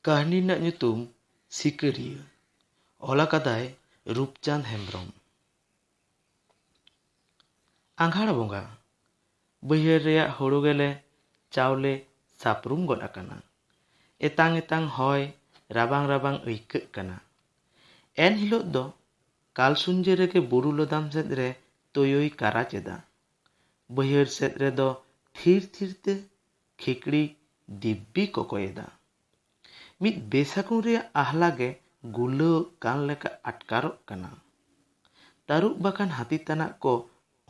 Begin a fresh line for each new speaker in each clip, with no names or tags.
ᱠᱟᱹᱦᱱᱤ ᱨᱮᱱᱟᱜ ᱧᱩᱛᱩᱢ ᱥᱤᱠᱟᱹᱨᱤᱭᱟᱹ᱾ ᱚᱞ ᱟᱠᱟᱫᱟᱭ ᱨᱩᱯᱪᱟᱸᱫᱽ ᱦᱮᱢᱵᱨᱚᱢ᱾ ᱟᱸᱜᱷᱟᱲ ᱵᱚᱸᱜᱟ ᱵᱟᱹᱭᱦᱟᱹᱲ ᱨᱮᱭᱟᱜ ᱦᱳᱲᱳ ᱜᱮᱞᱮ ᱪᱟᱣᱞᱮ ᱥᱟᱯᱨᱩᱢ ᱜᱚᱫ ᱟᱠᱟᱱᱟ᱾ ᱮᱛᱟᱝ ᱮᱛᱟᱝ ᱦᱚᱭ ᱨᱟᱵᱟᱝ ᱨᱟᱵᱟᱝ ᱟᱹᱭᱠᱟᱹᱜ ᱠᱟᱱᱟ᱾ ᱮᱱ ᱦᱤᱞᱳᱜ ᱫᱚ ᱠᱟᱞ ᱥᱩᱧᱡᱟᱹ ᱨᱮᱜᱮ ᱵᱩᱨᱩ ᱞᱚᱫᱟᱢ ᱥᱮᱫ ᱨᱮ ᱛᱳᱭᱳᱭ ᱠᱟᱨᱟᱪ ᱮᱫᱟ᱾ ᱵᱟᱹᱭᱦᱟᱹᱲ ᱥᱮᱫ ᱨᱮᱫᱚ ᱛᱷᱤᱨ ᱛᱷᱤᱨ ᱛᱮ ᱠᱷᱤᱠᱲᱤ ᱫᱤᱵᱽᱵᱤ ᱠᱚᱠᱚᱭᱮᱫᱟ᱾ ᱢᱤᱫ ᱵᱮᱥᱟᱹᱜᱩᱱ ᱨᱮᱭᱟᱜ ᱟᱦᱞᱟ ᱜᱮ ᱜᱩᱞᱟᱹᱣ ᱠᱟᱱ ᱞᱮᱠᱟ ᱟᱴᱠᱟᱨᱚᱜ ᱠᱟᱱᱟ᱾ ᱛᱟᱹᱨᱩᱵ ᱵᱟᱠᱷᱟᱱ ᱦᱟᱹᱛᱤ ᱛᱟᱱᱟᱜ ᱠᱚ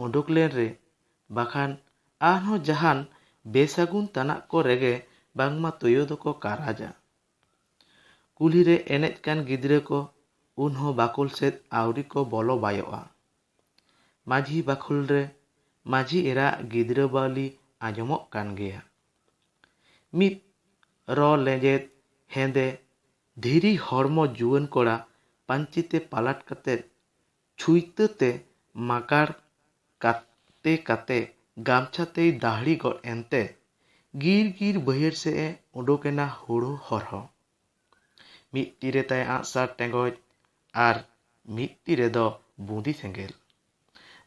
ᱚᱰᱳᱠ ᱞᱮᱱ ᱨᱮ ᱵᱟᱠᱷᱟᱱ ᱟᱨᱦᱚᱸ ᱡᱟᱦᱟᱱ ᱵᱮᱥᱟᱹᱜᱩᱱ ᱛᱟᱱᱟᱜ ᱠᱚ ᱨᱮᱜᱮ ᱵᱟᱝᱢᱟ ᱛᱳᱭᱳ ᱫᱚᱠᱚ ᱠᱟᱨᱟᱡᱟ᱾ ᱠᱩᱞᱦᱤ ᱨᱮ ᱮᱱᱮᱡ ᱠᱟᱱ ᱜᱤᱫᱽᱨᱟᱹ ᱠᱚ ᱩᱱᱦᱚᱸ ᱵᱟᱠᱷᱳᱞ ᱥᱮᱫ ᱟᱹᱣᱨᱤ ᱠᱚ ᱵᱚᱞᱚ ᱵᱟᱭᱚᱜᱼᱟ᱾ ᱢᱟᱹᱡᱷᱤ ᱵᱟᱠᱷᱳᱞ ᱨᱮ ᱢᱟᱹᱡᱷᱤ ᱮᱨᱟᱜ ᱜᱤᱫᱽᱨᱟᱹ ᱵᱟᱹᱣᱞᱤ ᱟᱸᱡᱚᱢᱚᱜ ᱠᱟᱱ ᱜᱮᱭᱟ᱾ ᱢᱤᱫ ᱨᱚ ᱞᱮᱸᱡᱮᱫ ᱦᱮᱸᱫᱮ ᱫᱷᱤᱨᱤ ᱦᱚᱲᱢᱚ ᱡᱩᱣᱟᱹᱱ ᱠᱚᱲᱟ ᱯᱟᱹᱧᱪᱤᱛᱮ ᱯᱟᱞᱟᱴ ᱠᱟᱛᱮᱫ ᱪᱷᱩᱭᱛᱟᱹ ᱛᱮ ᱢᱟᱠᱟᱲ ᱠᱟᱛᱮ ᱠᱟᱛᱮ ᱜᱟᱢᱪᱷᱟ ᱛᱮᱭ ᱫᱟᱦᱲᱤ ᱜᱚᱫ ᱮᱱᱛᱮ ᱜᱤᱨ ᱜᱤᱨ ᱵᱟᱹᱭᱦᱟᱹᱲ ᱥᱮᱫ ᱮ ᱩᱰᱳᱠ ᱮᱱᱟ ᱦᱩᱲᱩ ᱦᱚᱨᱦᱚ᱾ ᱢᱤᱫ ᱛᱤ ᱨᱮ ᱛᱟᱭ ᱟᱸᱜᱼᱥᱟᱨ ᱴᱮᱸᱜᱚᱡ ᱟᱨ ᱢᱤᱫ ᱛᱤ ᱨᱮᱫᱚ ᱵᱩᱸᱫᱤ ᱥᱮᱸᱜᱮᱞ᱾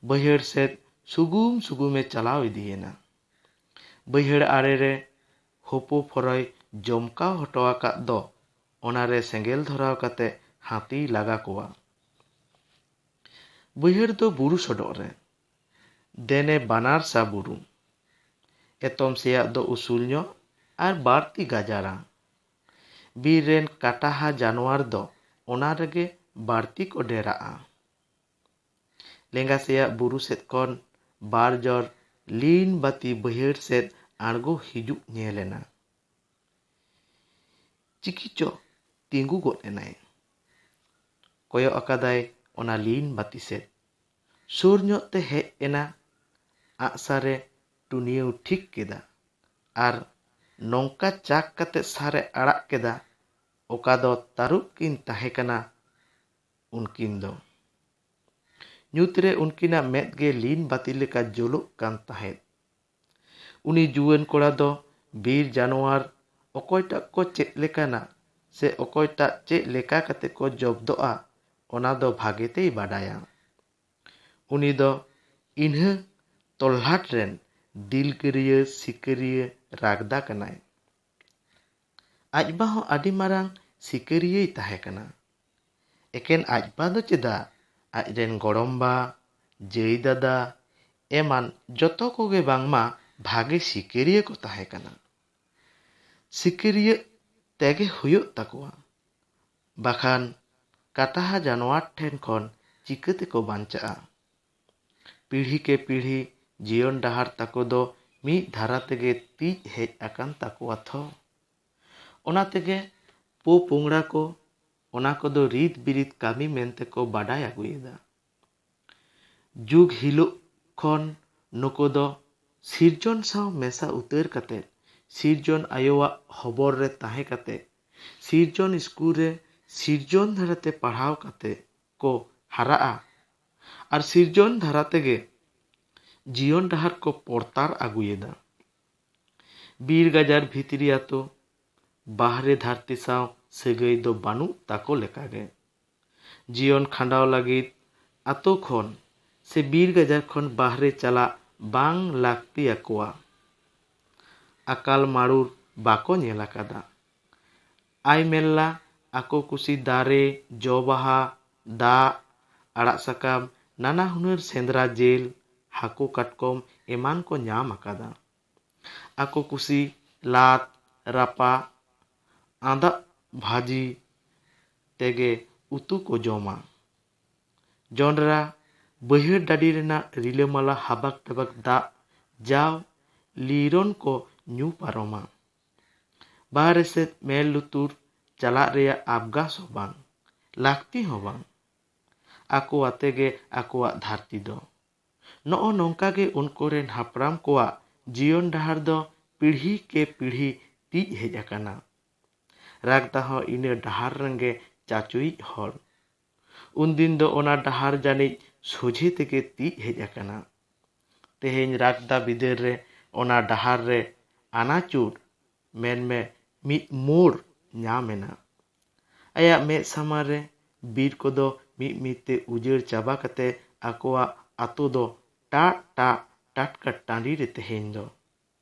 ᱵᱟᱹᱭᱦᱟᱹᱲ ᱥᱮᱫ ᱥᱩᱜᱩᱢ ᱥᱩᱜᱩᱢᱮ ᱪᱟᱞᱟᱣ ᱤᱫᱤᱭᱮᱱᱟ᱾ ᱵᱟᱹᱭᱦᱟᱹᱲ ᱟᱲᱮ ᱨᱮ ᱦᱚᱯᱚ ᱯᱷᱚᱨᱚᱭ ᱡᱚᱢᱠᱟᱣ ᱦᱚᱴᱚ ᱟᱠᱟᱫ ᱫᱚ ᱚᱱᱟᱨᱮ ᱥᱮᱸᱜᱮᱞ ᱫᱷᱚᱨᱟᱣ ᱠᱟᱛᱮ ᱦᱟᱹᱛᱤᱭ ᱞᱟᱜᱟ ᱠᱚᱣᱟ᱾ ᱵᱟᱹᱭᱦᱟᱹᱲ ᱫᱚ ᱵᱩᱨᱩ ᱥᱚᱰᱚᱜ ᱨᱮ ᱫᱮᱱᱮ ᱵᱟᱱᱟᱨ ᱥᱟ ᱵᱩᱨᱩ᱾ ᱮᱛᱚᱢ ᱥᱮᱭᱟᱜ ᱫᱚ ᱩᱥᱩᱞ ᱧᱚᱜ ᱟᱨ ᱵᱟᱹᱲᱛᱤ ᱜᱟᱡᱟᱲᱟ᱾ ᱵᱤᱨ ᱨᱮᱱ ᱠᱟᱴᱟᱦᱟ ᱡᱟᱱᱣᱟᱨ ᱫᱚ ᱚᱱᱟ ᱨᱮᱜᱮ ᱵᱟᱹᱲᱛᱤ ᱠᱚ ᱰᱮᱨᱟᱜᱼᱟ᱾ ᱞᱮᱸᱜᱟ ᱥᱮᱭᱟᱜ buuru ᱥᱮᱫ ᱠᱷᱚᱱ ᱵᱟᱨ ᱡᱚᱲ ᱞᱤᱱ ᱵᱟᱹᱛᱤ ᱵᱟᱹᱭᱦᱟᱹᱲ ᱥᱮᱫ ᱟᱬᱜᱚ ᱦᱤᱡᱩᱜ ᱧᱮᱞ ᱮᱱᱟ᱾ ᱪᱤᱠᱤᱪᱚ ᱛᱤᱸᱜᱩ ᱜᱚᱫ ᱮᱱᱟᱭ᱾ ᱠᱚᱭᱚᱜ ᱟᱠᱟᱫᱟᱭ ᱚᱱᱟ ᱞᱤᱱ ᱵᱟᱹᱛᱤ ᱥᱮᱫ᱾ ᱥᱩᱨ ᱧᱚᱜ ᱛᱮ ᱦᱮᱡ ᱮᱱᱟ᱾ ᱟᱸᱜᱼᱥᱟᱨᱮ ᱴᱩᱱᱭᱟᱹᱣ ᱴᱷᱤᱠ ᱠᱮᱫᱟ ᱟᱨ ᱱᱚᱝᱠᱟ ᱪᱟᱠ ᱠᱟᱛᱮ ᱥᱟᱨᱮ ᱟᱲᱟᱜ ᱠᱮᱫᱟ ᱚᱠᱟ ᱫᱚ ᱛᱟᱹᱨᱩᱵ ᱠᱤᱱ ᱛᱟᱦᱮᱸ ᱠᱟᱱᱟ ᱩᱱᱠᱤᱱ ᱫᱚ᱾ ᱧᱩᱛ ᱨᱮ ᱩᱱᱠᱤᱱᱟᱜ ᱢᱮᱫ ᱜᱮ ᱞᱤᱱ ᱵᱟᱹᱛᱤ ᱞᱮᱠᱟ ᱡᱩᱞᱩᱜ ᱠᱟᱱ ᱛᱟᱦᱮᱸᱫ᱾ ᱩᱱᱤ ᱡᱩᱣᱟᱹᱱ ᱠᱚᱲᱟ ᱫᱚ ᱵᱤᱨ ᱡᱟᱱᱣᱟᱨ ᱚᱠᱚᱭᱴᱟᱜ ᱠᱚ ᱪᱮᱫ ᱞᱮᱠᱟᱱᱟ ᱥᱮ ᱚᱠᱚᱭᱴᱟᱜ ᱪᱮᱫ ᱞᱮᱠᱟ ᱠᱟᱛᱮ ᱠᱚ ᱡᱚᱵᱫᱚᱜᱼᱟ ᱚᱱᱟ ᱫᱚ ᱵᱷᱟᱜᱮ ᱛᱮᱭ ᱵᱟᱰᱟᱭᱟ᱾ ᱩᱱᱤ ᱫᱚ ᱤᱱᱦᱟᱹ ᱛᱚᱞᱦᱟᱴ ᱨᱮᱱ ᱫᱤᱞᱜᱟᱹᱨᱤᱭᱟᱹ ᱥᱤᱠᱟᱹᱨᱤᱭᱟᱹ ᱨᱟᱜᱽᱫᱟ ᱠᱟᱱᱟᱭ᱾ ᱟᱡᱵᱟ ᱦᱚᱸ ᱟᱹᱰᱤ ᱢᱟᱨᱟᱝ ᱥᱤᱠᱟᱹᱨᱤᱭᱟᱹᱭ ᱛᱟᱦᱮᱸ ᱠᱟᱱᱟ᱾ ᱮᱠᱮᱱ ᱟᱡᱵᱟ ᱫᱚ ᱪᱮᱫᱟᱜ ᱟᱡᱨᱮᱱ ᱜᱚᱲᱚᱢᱵᱟ ᱡᱟᱹᱭ ᱫᱟᱫᱟ ᱮᱢᱟᱱ ᱡᱚᱛᱚ ᱠᱚᱜᱮ ᱵᱟᱝᱢᱟ ᱵᱷᱟᱜᱮ ᱥᱤᱠᱟᱹᱨᱤᱭᱟᱹ ᱠᱚ ᱛᱟᱦᱮᱸ ᱠᱟᱱᱟ᱾ ᱥᱤᱠᱟᱹᱨᱤᱭᱟᱹ ᱛᱮᱜᱮ ᱦᱩᱭᱩᱜ ᱛᱟᱠᱚᱣᱟ ᱵᱟᱠᱷᱟᱱ ᱠᱟᱴᱟᱦᱟ ᱡᱟᱱᱣᱟᱨ ᱴᱷᱮᱱ ᱠᱷᱚᱱ ᱪᱤᱠᱟᱹ ᱛᱮᱠᱚ ᱵᱟᱧᱪᱟᱜᱼᱟ᱾ ᱯᱤᱲᱦᱤ ᱠᱮ ᱯᱤᱲᱦᱤ ᱡᱤᱭᱚᱱ ᱰᱟᱦᱟᱨ ᱛᱟᱠᱚ ᱫᱚ ᱢᱤᱫ ᱫᱷᱟᱨᱟ ᱛᱮᱜᱮ ᱛᱤᱡ ᱦᱮᱡ ᱟᱠᱟᱱ ᱛᱟᱠᱚᱣᱟ ᱛᱷᱚ᱾ ᱚᱱᱟ ᱛᱮᱜᱮ ᱯᱚ ᱯᱚᱝᱲᱟ ᱠᱚ ᱚᱱᱟ ᱠᱚᱫᱚ ᱨᱤᱛ ᱵᱤᱨᱤᱛ ᱠᱟᱹᱢᱤ ᱢᱮᱱᱛᱮᱠᱚ ᱵᱟᱰᱟᱭ ᱟᱹᱜᱩᱭᱮᱫᱟ᱾ ᱡᱩᱜᱽ ᱦᱤᱞᱳᱜ ᱠᱷᱚᱱ ᱱᱩᱠᱩ ᱫᱚ ᱥᱤᱨᱡᱚᱱ ᱥᱟᱶ ᱢᱮᱥᱟ ᱩᱛᱟᱹᱨ ᱠᱟᱛᱮ ᱥᱤᱨᱡᱚᱱ ᱟᱭᱳᱣᱟᱜ ᱦᱚᱵᱚᱨ ᱨᱮ ᱛᱟᱦᱮᱸ ᱠᱟᱛᱮ ᱥᱤᱨᱡᱚᱱ ᱤᱥᱠᱩᱞ ᱨᱮ ᱥᱤᱨᱡᱚᱱ ᱫᱷᱟᱨᱟᱛᱮ ᱯᱟᱲᱦᱟᱣ ᱠᱟᱛᱮ ᱠᱚ ᱦᱟᱨᱟᱜᱼᱟ ᱟᱨ ᱥᱤᱨᱡᱚᱱ ᱫᱷᱟᱨᱟ ᱛᱮᱜᱮ ᱡᱤᱭᱚᱱ ᱰᱟᱦᱟᱨ ᱠᱚ ᱯᱚᱲᱛᱟᱨ ᱟᱹᱜᱩᱭᱮᱫᱟ᱾ ᱵᱤᱨ ᱜᱟᱡᱟᱲ ᱵᱷᱤᱛᱨᱤ ᱟᱛᱳ ᱵᱟᱦᱨᱮ ᱫᱷᱟᱹᱨᱛᱤ ᱥᱟᱶ ᱥᱟᱹᱜᱟᱹᱭ ᱫᱚ ᱵᱟᱹᱱᱩᱜ ᱛᱟᱠᱚ ᱞᱮᱠᱟᱜᱮ᱾ ᱡᱤᱭᱚᱱ ᱠᱷᱟᱸᱰᱟᱣ ᱞᱟᱹᱜᱤᱫ ᱟᱛᱳ ᱠᱷᱚᱱ ᱥᱮ ᱵᱤᱨ ᱜᱟᱡᱟᱲ ᱠᱷᱚᱱ ᱵᱟᱦᱨᱮ ᱪᱟᱞᱟᱜ ᱵᱟᱝ ᱞᱟᱹᱠᱛᱤ ᱟᱠᱚᱣᱟ᱾ ᱟᱠᱟᱞ ᱢᱟᱹᱨᱩᱲ ᱵᱟᱠᱚ ᱧᱮᱞ ᱟᱠᱟᱫᱟ᱾ ᱟᱭᱢᱮᱞᱞᱟ ᱟᱠᱚ ᱠᱩᱥᱤ ᱫᱟᱨᱮ ᱡᱚ ᱵᱟᱦᱟ ᱫᱟᱜ ᱟᱲᱟᱜ ᱥᱟᱠᱟᱢ ᱱᱟᱱᱟ ᱦᱩᱱᱟᱹᱨ ᱥᱮᱸᱫᱽᱨᱟ ᱡᱮᱞ ᱦᱟᱹᱠᱩ ᱠᱟᱴᱠᱚᱢ ᱮᱢᱟᱱ ko ᱧᱟᱢ ᱟᱠᱟᱫᱟ᱾ ᱟᱠᱚ ᱠᱩᱥᱤ ᱞᱟᱫ ᱨᱟᱯᱟᱜ ᱟᱸᱫᱟᱜ ᱵᱷᱟᱹᱡᱤ ᱛᱮᱜᱮ ᱩᱛᱩ ᱠᱚ ᱡᱚᱢᱟ᱾ ᱡᱚᱸᱰᱨᱟ ᱵᱟᱹᱭᱦᱟᱹᱲ ᱰᱟᱹᱰᱤ ᱨᱮᱱᱟᱜ ᱨᱤᱞᱟᱹᱢᱟᱞᱟ ᱦᱟᱵᱟᱠ ᱴᱟᱵᱟᱠ ᱫᱟᱜ ᱡᱟᱣ ᱞᱤᱨᱚᱱ ᱠᱚ ᱧᱩ ᱯᱟᱨᱚᱢᱟ᱾ ᱵᱟᱦᱨᱮ ᱥᱮᱫ ᱢᱮᱫ ᱞᱩᱛᱩᱨ ᱪᱟᱞᱟᱜ ᱨᱮᱭᱟᱜ ᱟᱵᱜᱟᱥ ᱦᱚᱸ ᱵᱟᱝ ᱞᱟᱹᱠᱛᱤ ᱦᱚᱸ ᱵᱟᱝ᱾ ᱟᱠᱚ ᱟᱛᱮᱜᱮ ᱟᱠᱚᱣᱟᱜ ᱫᱷᱟᱹᱨᱛᱤ ᱫᱚ᱾ ᱱᱚᱜᱼᱚ ᱱᱚᱝᱠᱟ ᱜᱮ ᱩᱱᱠᱩᱨᱮᱱ ᱦᱟᱯᱲᱟᱢ ᱠᱚᱣᱟᱜ ᱡᱤᱭᱚᱱ ᱰᱟᱦᱟᱨ ᱫᱚ ᱯᱤᱲᱦᱤ ᱠᱮ ᱯᱤᱲᱦᱤ ᱛᱤᱡ ᱦᱮᱡ ᱟᱠᱟᱱᱟ᱾ ᱨᱟᱜᱽᱫᱟ ᱦᱚᱸ ᱤᱱᱟᱹ ᱰᱟᱦᱟᱨ ᱨᱮᱱᱜᱮ ᱪᱟᱪᱳᱭᱤᱡ ᱦᱚᱲ᱾ ᱩᱱᱫᱤᱱ ᱫᱚ ᱚᱱᱟ ᱰᱟᱦᱟᱨ ᱡᱟᱹᱱᱤᱡ ᱥᱚᱡᱷᱮ ᱛᱮᱜᱮ ᱛᱤᱡ ᱦᱮᱡ ᱟᱠᱟᱱᱟ᱾ ᱛᱮᱦᱮᱧ ᱨᱟᱜᱽᱫᱟ ᱵᱤᱫᱟᱹᱞ ᱨᱮ ᱚᱱᱟ ᱰᱟᱦᱟᱨ ᱨᱮ ᱟᱱᱟᱪᱩᱨ ᱢᱮᱱᱢᱮ ᱢᱤᱫ ᱢᱳᱲ ᱧᱟᱢ ᱮᱱᱟ᱾ ᱟᱭᱟᱜ ᱢᱮᱫ ᱥᱟᱢᱟᱝ ᱨᱮ ᱵᱤᱨ ᱠᱚᱫᱚ ᱢᱤᱫ ᱢᱤᱫᱛᱮ ᱩᱡᱟᱹᱲ ᱪᱟᱵᱟ ᱠᱟᱛᱮ ᱟᱠᱚᱣᱟᱜ ᱟᱛᱳ ᱫᱚ ᱴᱟᱜ ᱴᱟᱜ ᱴᱟᱴᱠᱟ ᱴᱟᱺᱰᱤ ᱨᱮ ᱛᱮᱦᱮᱧ ᱫᱚ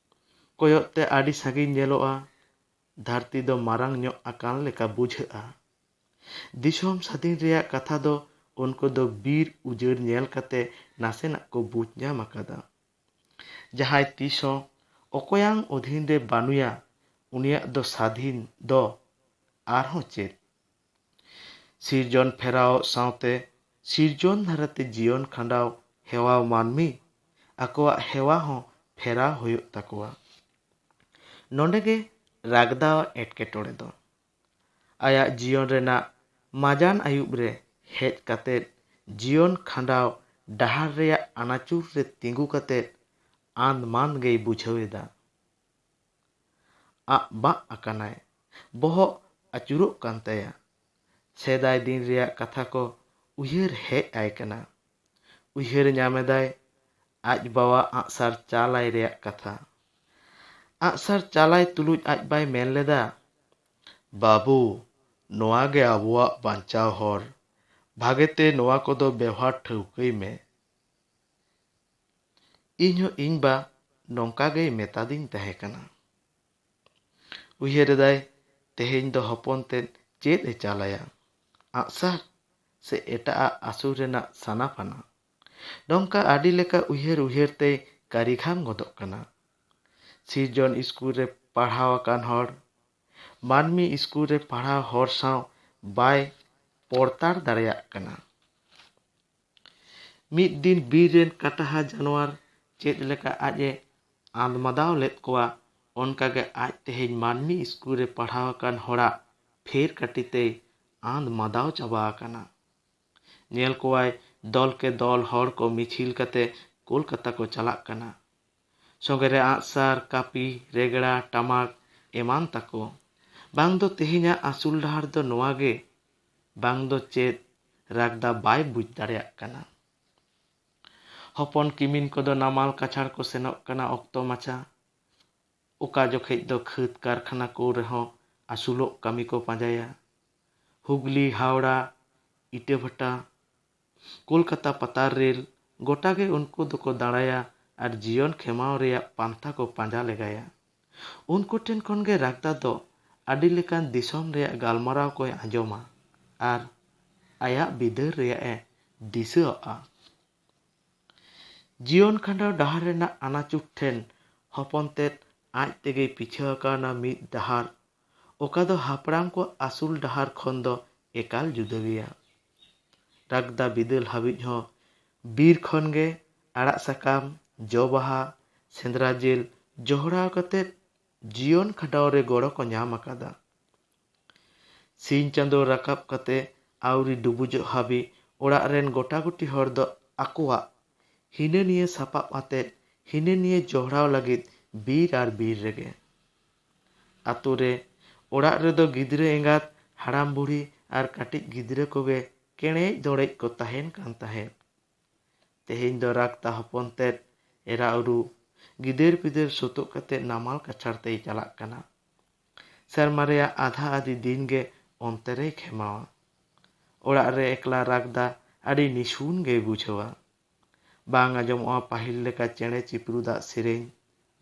ᱠᱚᱭᱚᱜ ᱛᱮ ᱟᱹᱰᱤ ᱥᱟᱺᱜᱤᱧ ᱧᱮᱞᱚᱜᱼᱟ᱾ ᱫᱷᱟᱹᱨᱛᱤ ᱫᱚ ᱢᱟᱨᱟᱝ ᱧᱚᱜ ᱟᱠᱟᱱ ᱞᱮᱠᱟ ᱵᱩᱡᱷᱟᱹᱜᱼᱟ᱾ ᱫᱤᱥᱚᱢ ᱥᱟᱹᱫᱷᱤᱱ ᱨᱮᱭᱟᱜ ᱠᱟᱛᱷᱟ ᱫᱚ ᱩᱱᱠᱩ ᱫᱚ ᱵᱤᱨ ᱩᱡᱟᱹᱲ ᱧᱮᱞ ᱠᱟᱛᱮ ᱱᱟᱥᱮᱱᱟᱜ ᱠᱚ ᱵᱩᱡᱽ ᱧᱟᱢ ᱟᱠᱟᱫᱟ᱾ ᱡᱟᱦᱟᱸᱭ ᱛᱤᱥᱦᱚᱸ ᱚᱠᱚᱭᱟᱝ ᱚᱫᱷᱤᱱ ᱨᱮ ᱵᱟᱹᱱᱩᱭᱟ ᱩᱱᱤᱭᱟᱜ ᱫᱚ ᱥᱟᱹᱫᱷᱤᱱ ᱫᱚ ᱟᱨᱦᱚᱸ ᱪᱮᱫ? ᱥᱤᱨᱡᱚᱱ ᱯᱷᱮᱨᱟᱣ ᱥᱟᱶᱛᱮ ᱥᱤᱨᱡᱚᱱ ᱫᱷᱟᱨᱟᱛᱮ ᱡᱤᱭᱚᱱ ᱠᱷᱟᱸᱰᱟᱣ ᱦᱮᱣᱟᱣ ᱢᱟᱹᱱᱢᱤ ᱟᱠᱚᱣᱟᱜ ᱦᱮᱣᱟ ᱦᱚᱸ ᱯᱷᱮᱨᱟᱣ ᱦᱩᱭᱩᱜ ᱛᱟᱠᱚᱣᱟ᱾ ᱱᱚᱰᱮ ᱜᱮ ᱨᱟᱜᱽᱫᱟᱣᱟᱜ ᱮᱴᱠᱮᱴᱚᱬᱮ ᱫᱚ᱾ ᱟᱭᱟᱜ ᱡᱤᱭᱚᱱ ᱨᱮᱱᱟᱜ ᱢᱟᱡᱟᱱ ᱟᱹᱭᱩᱵ ᱨᱮ ᱦᱮᱡ ᱠᱟᱛᱮᱫ ᱡᱤᱭᱚᱱ ᱠᱷᱟᱸᱰᱟᱣ ᱰᱟᱦᱟᱨ ᱨᱮᱭᱟᱜ ᱟᱱᱟᱪᱩᱨ ᱨᱮ ᱛᱤᱸᱜᱩ ᱠᱟᱛᱮᱫ ᱟᱸᱫ-ᱢᱟᱸᱫ ᱜᱮᱭ ᱵᱩᱡᱷᱟᱹᱣ ᱮᱫᱟ᱾ ᱟᱜ-ᱵᱟᱜ ᱟᱠᱟᱱᱟᱭ, ᱵᱚᱦᱚᱜ ᱟᱹᱪᱩᱨᱚᱜ ᱠᱟᱱ ᱛᱟᱭᱟ᱾ ᱥᱮᱫᱟᱭ ᱫᱤᱱ ᱨᱮᱭᱟᱜ ᱠᱟᱛᱷᱟ ᱠᱚ ᱩᱭᱦᱟᱹᱨ ᱦᱮᱡ ᱟᱭ ᱠᱟᱱᱟ᱾ ᱩᱭᱦᱟᱹᱨ ᱧᱟᱢᱮᱫᱟᱭ ᱟᱡ ᱵᱟᱵᱟ ᱟᱸᱜᱼᱥᱟᱨ ᱪᱟᱞᱟᱭ ᱨᱮᱭᱟᱜ ᱠᱟᱛᱷᱟ᱾ ᱟᱸᱜᱼᱥᱟᱨ ᱪᱟᱞᱟᱭ ᱛᱩᱞᱩᱡ ᱟᱡ ᱵᱟᱭ ᱢᱮᱱ ᱞᱮᱫᱟ, ᱵᱟᱹᱵᱩ, ᱱᱚᱣᱟ ᱜᱮ ᱟᱵᱚᱣᱟᱜ ᱵᱟᱧᱪᱟᱣ ᱦᱚᱨ, ᱵᱷᱟᱜᱮᱛᱮ ᱱᱚᱣᱟ ᱠᱚᱫᱚ ᱵᱮᱣᱦᱟᱨ ᱴᱷᱟᱹᱣᱠᱟᱹᱭ ᱢᱮ᱾ ᱤᱧᱦᱚᱸ ᱤᱧ ᱵᱟ ᱱᱚᱝᱠᱟ ᱜᱮᱭ ᱢᱮᱛᱟᱫᱤᱧ ᱛᱟᱦᱮᱸ ᱠᱟᱱᱟ᱾ ᱩᱭᱦᱟᱹᱨᱮᱫᱟᱭ ᱛᱮᱦᱮᱧ ᱫᱚ ᱦᱚᱯᱚᱱ ᱛᱮᱫ ᱪᱮᱫ ᱮ ᱪᱟᱞᱟᱭᱟ? ᱟᱸᱜᱼᱥᱟᱨ ᱥᱮ ᱮᱴᱟᱜᱼᱟᱜ ᱟᱹᱥᱩᱞ ᱨᱮᱱᱟᱜ ᱥᱟᱱᱟ ᱯᱟᱱᱟ? ᱱᱚᱝᱠᱟ ᱟᱹᱰᱤ ᱞᱮᱠᱟ ᱩᱭᱦᱟᱹᱨ ᱩᱭᱦᱟᱹᱨ ᱛᱮᱭ ᱠᱟᱹᱨᱤᱠᱷᱟᱱ ᱜᱚᱫᱚᱜ ᱠᱟᱱᱟ᱾ ᱥᱤᱨᱡᱚᱱ ᱤᱥᱠᱩᱞ ᱨᱮ ᱯᱟᱲᱦᱟᱣ ᱟᱠᱟᱱ ᱦᱚᱲ, ᱢᱟᱹᱱᱢᱤ ᱤᱥᱠᱩᱞ ᱨᱮ ᱯᱟᱲᱦᱟᱣ ᱦᱚᱲ ᱥᱟᱶ ᱵᱟᱭ ᱯᱚᱲᱛᱟᱲ ᱫᱟᱲᱮᱭᱟᱜ ᱠᱟᱱᱟ᱾ ᱢᱤᱫ ᱫᱤᱱ ᱵᱤᱨ ᱨᱮᱱ ᱠᱟᱴᱟᱦᱟ ᱡᱟᱱᱣᱟᱨ ᱪᱮᱫ ᱞᱮᱠᱟ ᱟᱡ ᱮ ᱟᱸᱫᱽᱢᱟᱫᱟᱣ ᱞᱮᱫ ᱠᱚᱣᱟ, ᱚᱱᱠᱟᱜᱮ ᱟᱡ ᱛᱮᱦᱮᱧ ᱢᱟᱹᱱᱢᱤ ᱤᱥᱠᱩᱞ ᱨᱮ ᱯᱟᱲᱦᱟᱣ ᱟᱠᱟᱱ ᱦᱚᱲᱟᱜ ᱯᱷᱮᱨ ᱠᱟᱹᱴᱤ ᱛᱮᱭ ᱟᱸᱫᱽᱢᱟᱫᱟᱣ ᱪᱟᱵᱟ ᱟᱠᱟᱱᱟ᱾ ᱧᱮᱞ ᱠᱚᱣᱟᱭ ᱫᱚᱞᱠᱮ ᱫᱚᱞ ᱦᱚᱲ ᱠᱚ ᱢᱤᱪᱷᱤᱞ ᱠᱟᱛᱮ ᱠᱳᱞᱠᱟᱛᱟ ᱠᱚ ᱪᱟᱞᱟᱜ ᱠᱟᱱᱟ᱾ ᱥᱚᱸᱜᱮᱨᱮ ᱟᱸᱜᱼᱥᱟᱨ, ᱠᱟᱹᱯᱤ, ᱨᱮᱜᱽᱲᱟ, ᱴᱟᱢᱟᱠ ᱮᱢᱟᱱ ᱛᱟᱠᱚ᱾ ᱵᱟᱝ ᱫᱚ ᱛᱮᱦᱮᱧᱟᱜ ᱟᱹᱥᱩᱞ ᱰᱟᱦᱟᱨ ᱫᱚ ᱱᱚᱣᱟ ᱜᱮ, ᱵᱟᱝ ᱫᱚ ᱪᱮᱫ? ᱨᱟᱜᱽᱫᱟ ᱵᱟᱭ ᱵᱩᱡᱽ ᱫᱟᱲᱮᱭᱟᱜ ᱠᱟᱱᱟ᱾ ᱦᱚᱯᱚᱱ ᱠᱤᱢᱤᱱ ᱠᱚᱫᱚ ᱱᱟᱢᱟᱞ ᱠᱟᱪᱷᱟᱲ ᱠᱚ ᱥᱮᱱᱚᱜ ᱠᱟᱱᱟ ᱚᱠᱛᱚ ᱢᱟᱪᱷᱟ᱾ ᱚᱠᱟ ᱡᱚᱠᱷᱮᱡ ᱫᱚ ᱠᱷᱟᱹᱫᱽ ᱠᱟᱨᱠᱷᱟᱱᱟ ko ᱨᱮᱦᱚᱸ ᱟᱹᱥᱩᱞᱚᱜ ᱠᱟᱹᱢᱤ ᱠᱚ ᱯᱟᱸᱡᱟᱭᱟ᱾ ᱦᱩᱜᱽᱞᱤ, ᱦᱟᱣᱲᱟ, ᱤᱴᱟᱹᱵᱷᱟᱴᱟ, ᱠᱳᱞᱠᱟᱛᱟ ᱯᱟᱛᱟᱨ ᱨᱮᱞ ᱜᱚᱴᱟᱜᱮ ᱩᱱᱠᱩ ᱫᱚᱠᱚ ᱫᱟᱬᱟᱭᱟ ᱟᱨ ᱡᱤᱭᱚᱱ ᱠᱷᱮᱢᱟᱣ ᱨᱮᱭᱟᱜ ᱯᱟᱱᱛᱷᱟ ko ᱯᱟᱸᱡᱟ ᱞᱮᱜᱟᱭᱟ᱾ ᱩᱱᱠᱩ ᱴᱷᱮᱱ ᱠᱷᱚᱱᱜᱮ ᱨᱟᱜᱽᱫᱟ ᱫᱚ ᱟᱹᱰᱤ ᱞᱮᱠᱟᱱ ᱫᱤᱥᱚᱢ ᱨᱮᱭᱟᱜ ᱜᱟᱞᱢᱟᱨᱟᱣ koy ᱟᱸᱡᱚᱢᱟ ᱟᱨ ᱟᱭᱟᱜ ᱵᱤᱫᱟᱹᱞ ᱨᱮᱭᱟᱜ ᱮ ᱫᱤᱥᱟᱹᱟᱜᱼᱟ᱾ ᱡᱤᱭᱚᱱ ᱠᱷᱟᱸᱰᱟᱣ ᱰᱟᱦᱟᱨ ᱨᱮᱱᱟᱜ ᱟᱱᱟᱪᱩᱨ ᱴᱷᱮᱱ ᱦᱚᱯᱚᱱ ᱛᱮᱫ ᱟᱡ ᱛᱮᱜᱮᱭ ᱯᱤᱪᱷᱟᱹ ᱟᱠᱟᱣᱱᱟ ᱢᱤᱫ ᱰᱟᱦᱟᱨ, ᱚᱠᱟ ᱫᱚ ᱦᱟᱯᱲᱟᱢ ᱠᱚ ᱟᱹᱥᱩᱞ ᱰᱟᱦᱟᱨ ᱠᱷᱚᱱ ᱫᱚ ᱮᱠᱟᱞ ᱡᱩᱫᱟᱹ ᱜᱮᱭᱟ᱾ ᱨᱟᱜᱽᱫᱟ ᱵᱤᱫᱟᱹᱞ ᱦᱟᱹᱵᱤᱡ ᱦᱚᱸ ᱵᱤᱨ ᱠᱷᱚᱱᱜᱮ ᱟᱲᱟᱜ ᱥᱟᱠᱟᱢ, ᱡᱚ ᱵᱟᱦᱟ, ᱥᱮᱸᱫᱽᱨᱟ ᱡᱮᱞ ᱡᱚᱦᱚᱲᱟᱣ ᱠᱟᱛᱮᱫ ᱡᱤᱭᱚᱱ ᱠᱷᱟᱸᱰᱟᱣ ᱨᱮ ᱜᱚᱲᱚ ᱠᱚ ᱧᱟᱢ ᱟᱠᱟᱫᱟ᱾ ᱥᱤᱧ ᱪᱟᱸᱫᱳ ᱨᱟᱠᱟᱵ ᱠᱟᱛᱮ ᱟᱹᱣᱨᱤ ᱰᱩᱵᱩᱡᱚᱜ ᱦᱟᱹᱵᱤᱡ ᱚᱲᱟᱜ ᱨᱮᱱ ᱜᱚᱴᱟᱜᱩᱴᱤ ᱦᱚᱲ ᱫᱚ ᱟᱠᱚᱣᱟᱜ ᱦᱤᱱᱟᱹ ᱱᱤᱭᱟᱹ ᱥᱟᱯᱟᱵ ᱟᱛᱮᱫ ᱦᱤᱱᱟᱹ ᱱᱤᱭᱟᱹ ᱡᱚᱦᱲᱟᱣ ᱞᱟᱹᱜᱤᱫ ᱵᱤᱨ ᱟᱨ ᱵᱤᱨ ᱨᱮᱜᱮ᱾ ᱟᱛᱳ ᱨᱮ, ᱚᱲᱟᱜ ᱨᱮᱫᱚ ᱜᱤᱫᱽᱨᱟᱹ ᱮᱸᱜᱟᱛ, ᱦᱟᱲᱟᱢ ᱵᱩᱲᱦᱤ ᱟᱨ ᱠᱟᱹᱴᱤᱡ ᱜᱤᱫᱽᱨᱟᱹ ᱠᱚᱜᱮ ᱠᱮᱬᱮᱡ ᱫᱚᱲᱮᱡ ᱠᱚ ᱛᱟᱦᱮᱱ ᱠᱟᱱ ᱛᱟᱦᱮᱸᱫ᱾ ᱛᱮᱦᱮᱧ ᱫᱚ ᱨᱟᱜᱽᱫᱟ ᱦᱚᱯᱚᱱ ᱛᱮᱫ ᱮᱨᱟ ᱩᱨᱩ ᱜᱤᱫᱟᱹᱨ ᱯᱤᱫᱟᱹᱨ ᱥᱩᱛᱩᱜ ᱠᱟᱛᱮᱫ ᱱᱟᱢᱟᱞ ᱠᱟᱪᱷᱟᱲ ᱛᱮᱭ ᱪᱟᱞᱟᱜ ᱠᱟᱱᱟ᱾ ᱥᱮᱨᱢᱟ ᱨᱮᱭᱟᱜ ᱟᱫᱷᱟ ᱟᱫᱷᱤ ᱫᱤᱱ ᱜᱮ ᱚᱱᱛᱮ ᱨᱮᱭ ᱠᱷᱮᱢᱟᱣᱟ᱾ ᱚᱲᱟᱜ ᱨᱮ ᱮᱠᱞᱟ ᱨᱟᱜᱽᱫᱟ ᱟᱹᱰᱤ ᱱᱤᱥᱩᱱ ᱜᱮᱭ ᱵᱩᱡᱷᱟᱹᱣᱟ᱾ ᱵᱟᱝ ᱟᱸᱡᱚᱢᱚᱜᱼᱟ ᱯᱟᱹᱦᱤᱞ ᱞᱮᱠᱟ ᱪᱮᱬᱮ ᱪᱤᱯᱨᱩᱫᱟᱜ ᱥᱮᱨᱮᱧ,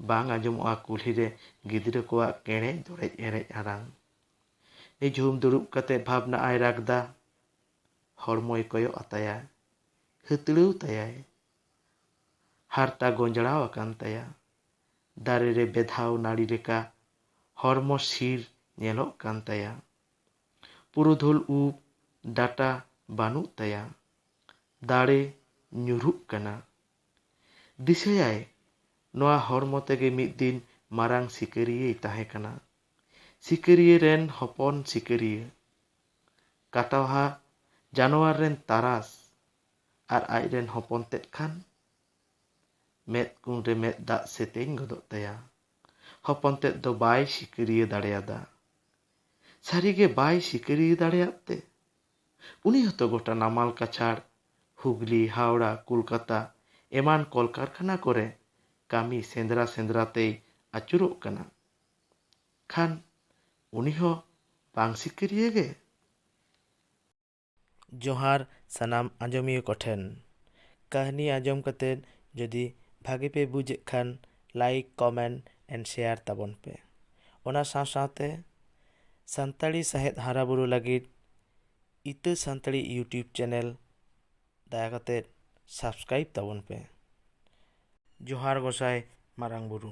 ᱵᱟᱝ ᱟᱸᱡᱚᱢᱚᱜᱼᱟ ᱠᱩᱞᱦᱤ ᱨᱮ ᱜᱤᱫᱽᱨᱟᱹ ᱠᱚᱣᱟᱜ ᱠᱮᱬᱮᱡ ᱫᱚᱲᱮᱡ ᱮᱱᱮᱡ ᱟᱲᱟᱝ᱾ ᱱᱤᱡᱷᱩᱢ ᱫᱩᱲᱩᱵ ᱠᱟᱛᱮ ᱵᱷᱟᱵᱽᱱᱟᱜᱼᱟᱭ ᱨᱟᱜᱽᱫᱟ᱾ ᱦᱚᱲᱢᱚᱭ ᱠᱚᱭᱚᱜ ᱟᱛᱟᱭᱟ, ᱦᱟᱹᱛᱲᱟᱹᱣ ᱛᱟᱭᱟᱭ᱾ ᱦᱟᱨᱛᱟ ᱜᱚᱸᱡᱲᱟᱣ ᱟᱠᱟᱱ ᱛᱟᱭᱟ᱾ ᱫᱟᱨᱮ ᱨᱮ ᱵᱮᱫᱷᱟᱣ ᱱᱟᱹᱲᱤ ᱞᱮᱠᱟ ᱦᱚᱲᱢᱚ ᱥᱤᱨ ᱧᱮᱞᱚᱜ ᱠᱟᱱ ᱛᱟᱭᱟ᱾ ᱯᱩᱨᱩᱫᱷᱩᱞ ᱩᱵ ᱰᱟᱴᱟ ᱵᱟᱹᱱᱩᱜ ᱛᱟᱭᱟ᱾ ᱫᱟᱲᱮ ᱧᱩᱨᱩᱜ ᱠᱟᱱᱟ᱾ ᱫᱤᱥᱟᱹᱭᱟᱭ ᱱᱚᱣᱟ ᱦᱚᱲᱢᱚ ᱛᱮᱜᱮ ᱢᱤᱫ ᱫᱤᱱ ᱢᱟᱨᱟᱝ ᱥᱤᱠᱟᱹᱨᱤᱭᱟᱹᱭ ᱛᱟᱦᱮᱸ ᱠᱟᱱᱟ᱾ ᱥᱤᱠᱟᱹᱨᱤᱭᱟᱹ ᱨᱮᱱ ᱦᱚᱯᱚᱱ ᱥᱤᱠᱟᱹᱨᱤᱭᱟᱹ, ᱠᱟᱴᱟᱣᱦᱟ ᱡᱟᱱᱣᱟᱨ ᱨᱮᱱ ᱛᱟᱨᱟᱥ, ᱟᱨ ᱟᱡᱨᱮᱱ ᱦᱚᱯᱚᱱ ᱛᱮᱫ ᱠᱷᱟᱱ? ᱢᱮᱫ ᱠᱩᱬ ᱨᱮ ᱢᱮᱫ ᱫᱟᱜ ᱥᱮᱛᱮᱧ ᱜᱚᱫᱚᱜ ᱛᱟᱭᱟ᱾ ᱦᱚᱯᱚᱱ ᱛᱮᱫ ᱫᱚ ᱵᱟᱭ ᱥᱤᱠᱟᱹᱨᱤᱭᱟᱹ ᱫᱟᱲᱮᱭᱟᱫᱟ᱾ ᱥᱟᱹᱨᱤᱜᱮ ᱵᱟᱭ ᱥᱤᱠᱟᱹᱨᱤᱭᱟᱹ ᱫᱟᱲᱮᱭᱟᱫ ᱛᱮ? ᱩᱱᱤ ᱦᱚᱸᱛᱚ ᱜᱚᱴᱟ ᱱᱟᱢᱟᱞ ᱠᱟᱪᱷᱟᱲ, ᱦᱩᱜᱽᱞᱤ, ᱦᱟᱣᱲᱟ, ᱠᱳᱞᱠᱟᱛᱟ ᱮᱢᱟᱱ ᱠᱚᱞᱠᱟᱨᱠᱷᱟᱱᱟ ᱠᱚᱨᱮ ᱠᱟᱹᱢᱤ ᱥᱮᱸᱫᱽᱨᱟ ᱥᱮᱸᱫᱽᱨᱟ ᱛᱮᱭ ᱟᱹᱪᱩᱨᱚᱜ ᱠᱟᱱᱟ᱾ ᱠᱷᱟᱱ ᱩᱱᱤ ᱦᱚᱸ ᱵᱟᱝ ᱥᱤᱠᱟᱹᱨᱤᱭᱟᱹ ᱜᱮ?
ᱡᱚᱦᱟᱨ ᱥᱟᱱᱟᱢ ᱟᱸᱡᱚᱢᱤᱭᱟᱹ ᱠᱚᱴᱷᱮᱱ᱾ ᱠᱟᱹᱦᱱᱤ ᱟᱸᱡᱚᱢ ᱠᱟᱛᱮᱫ ᱡᱩᱫᱤ ᱵᱷᱟᱜᱮ ᱯᱮ ᱵᱩᱡᱮᱫ ᱠᱷᱟᱱ ᱞᱟᱭᱤᱠ, ᱠᱚᱢᱮᱱᱴ ᱮᱱᱰ ᱥᱮᱭᱟᱨ ᱛᱟᱵᱚᱱ ᱯᱮ᱾ ᱚᱱᱟ ᱥᱟᱶ ᱥᱟᱶᱛᱮ ᱥᱟᱱᱛᱟᱲᱤ ᱥᱟᱶᱦᱮᱫ ᱦᱟᱨᱟᱵᱩᱨᱩ ᱞᱟᱹᱜᱤᱫ ᱤᱛᱟᱹ ᱥᱟᱱᱛᱟᱲᱤ ᱤᱭᱩᱴᱩᱵᱽ ᱪᱮᱱᱮᱞ ᱫᱟᱭᱟ ᱠᱟᱛᱮᱫ ᱥᱟᱵᱥᱠᱨᱟᱭᱤᱵ ᱛᱟᱵᱚᱱ ᱯᱮ᱾ ᱡᱚᱦᱟᱨ ᱜᱚᱸᱥᱟᱭ ᱢᱟᱨᱟᱝ ᱵᱩᱨᱩ।